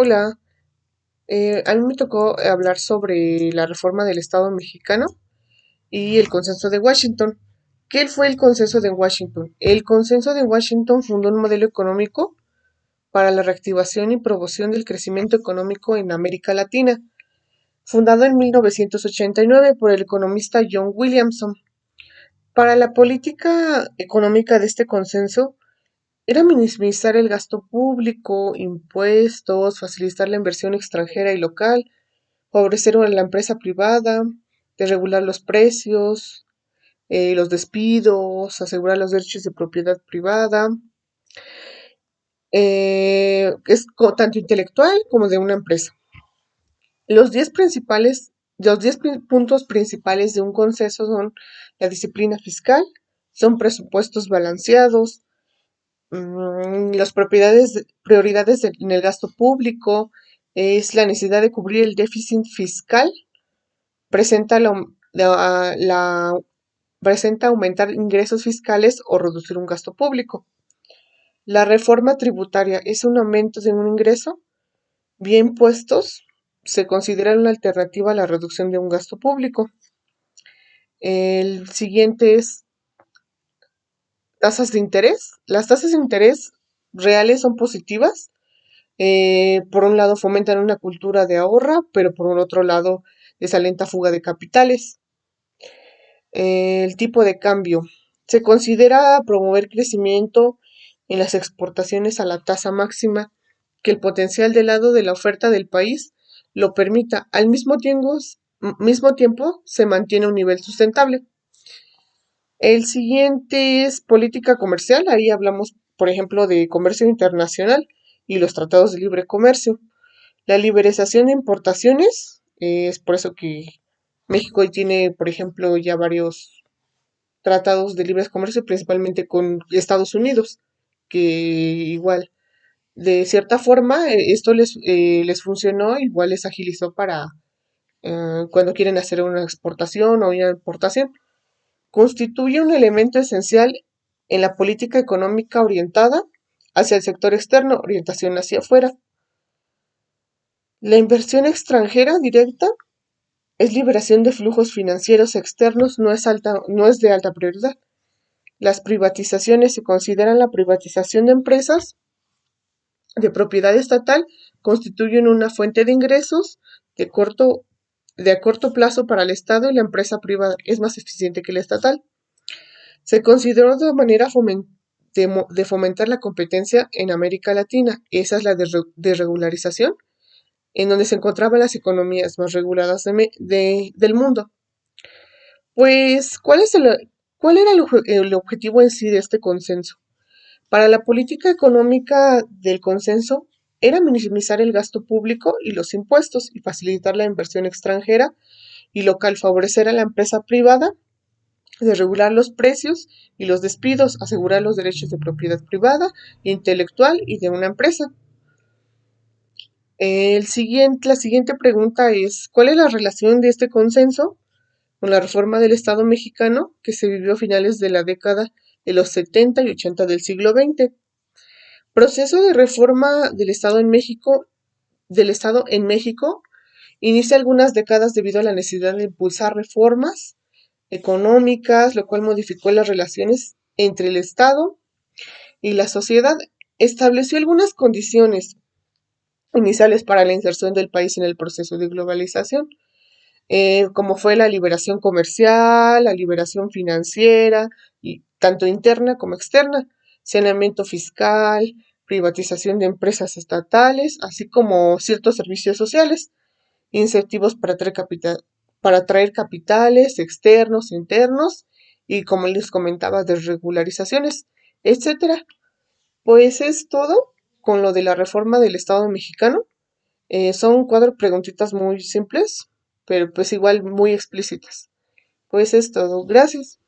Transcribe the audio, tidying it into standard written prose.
Hola, a mí me tocó hablar sobre la reforma del Estado mexicano y el consenso de Washington. ¿Qué fue el consenso de Washington? El consenso de Washington fundó un modelo económico para la reactivación y promoción del crecimiento económico en América Latina, fundado en 1989 por el economista John Williamson. Para la política económica de este consenso era minimizar el gasto público, impuestos, facilitar la inversión extranjera y local, favorecer a la empresa privada, de regular los precios, los despidos, asegurar los derechos de propiedad privada, tanto intelectual como de una empresa. Los 10 principales, los 10 puntos principales de un consenso son la disciplina fiscal, son presupuestos balanceados, las en el gasto público, es la necesidad de cubrir el déficit fiscal, presenta la presenta aumentar ingresos fiscales o reducir un gasto público. La reforma tributaria es un aumento de un ingreso vía impuestos. Se considera una alternativa a la reducción de un gasto público. El siguiente es tasas de interés. Las tasas de interés reales son positivas. Por un lado fomentan una cultura de ahorro, pero por otro lado desalenta fuga de capitales. El tipo de cambio. Se considera promover crecimiento en las exportaciones a la tasa máxima que el potencial del lado de la oferta del país lo permita. Al mismo tiempo se mantiene un nivel sustentable. El siguiente es política comercial. Ahí hablamos, por ejemplo, de comercio internacional y los tratados de libre comercio. La liberalización de importaciones, es por eso que México hoy tiene, por ejemplo, ya varios tratados de libre comercio, principalmente con Estados Unidos, que igual, de cierta forma, esto les funcionó, igual les agilizó para cuando quieren hacer una exportación o una importación. Constituye un elemento esencial en la política económica orientada hacia el sector externo, orientación hacia afuera. La inversión extranjera directa es liberación de flujos financieros externos, no es de alta prioridad. Las privatizaciones se consideran la privatización de empresas de propiedad estatal, constituyen una fuente de ingresos de corto, de a corto plazo para el Estado y la empresa privada es más eficiente que la estatal. Se consideró de manera de fomentar la competencia en América Latina. Esa es la desregularización, en donde se encontraban las economías más reguladas del mundo. Pues, ¿cuál era el objetivo en sí de este consenso? Para la política económica del consenso era minimizar el gasto público y los impuestos y facilitar la inversión extranjera y local, favorecer a la empresa privada, de regular los precios y los despidos, asegurar los derechos de propiedad privada, intelectual y de una empresa. La siguiente pregunta es, ¿cuál es la relación de este consenso con la reforma del Estado mexicano que se vivió a finales de la década de los 70 y 80 del siglo XX? Proceso de reforma del Estado en México inicia algunas décadas debido a la necesidad de impulsar reformas económicas, lo cual modificó las relaciones entre el Estado y la sociedad. Estableció algunas condiciones iniciales para la inserción del país en el proceso de globalización, como fue la liberación comercial, la liberación financiera, y tanto interna como externa, saneamiento fiscal, privatización de empresas estatales, así como ciertos servicios sociales, incentivos para atraer capitales externos, internos, y como les comentaba, desregularizaciones, etcétera. Pues es todo con lo de la reforma del Estado mexicano. Son 4 preguntitas muy simples, pero pues igual muy explícitas. Pues es todo. Gracias.